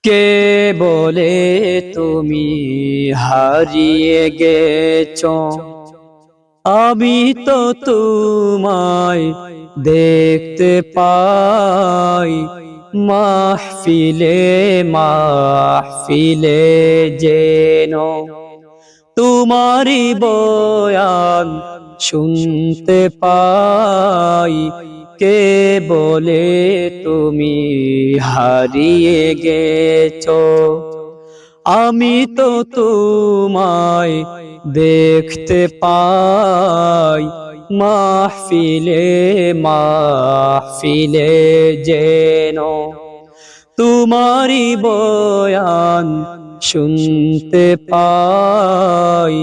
কে বলে তুমি হারিয়ে গেছো, আমি তো তোমায় দেখতে পাই মাহফিলে মাহফিলে, যেন তোমারি বয়ান শুনতে পাই। কে বলে তুমি হারিয়ে গেছো, আমি তো তোমায় দেখতে পাই মাহফিলে মাহফিলে, যেন তোমারি বয়ান শুনতে পাই।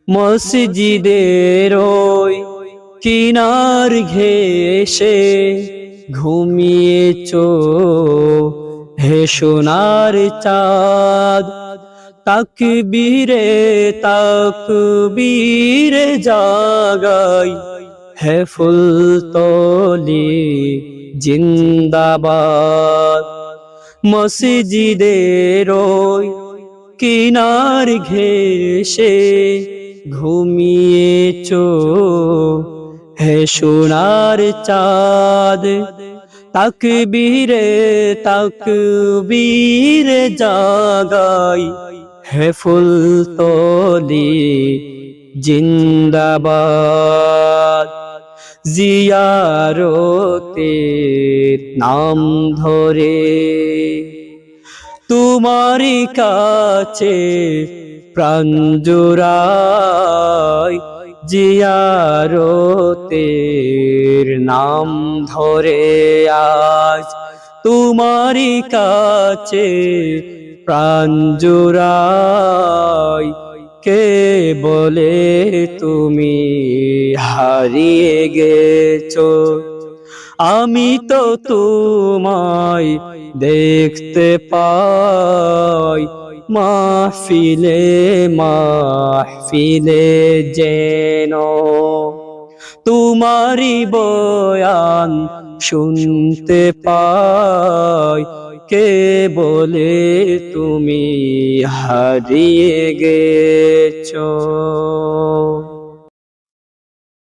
মসজিদের ওই কিনার ঘেঁষে ঘুমিয়েছো হে সোনার চাঁদ, তাকবীরে তাকবীরে জাগাই হে ফুলতলি জিন্দাবাদ। মসজিদের ওই কিনার ঘেঁষে ঘুমিয়েছো হে সোনার চাঁদ, তাকবীরে তাকবীরে জাগাই হে ফুলতলি জিন্দাবাদ। জিয়ারতের নাম ধরে তোমারি কাছে প্রাণ জোড়াই, জিয়ারতের নাম ধরে আজ তোমারি কাছে প্রাণ জোড়াই। কে বলে তুমি হারিয়ে গেছো, আমি তো তোমায় দেখতে পাই মাহফিলে মাহফিলে, যেন তোমারি বয়ান শুনতে পাই। কে বলে তুমি হারিয়ে গেছো।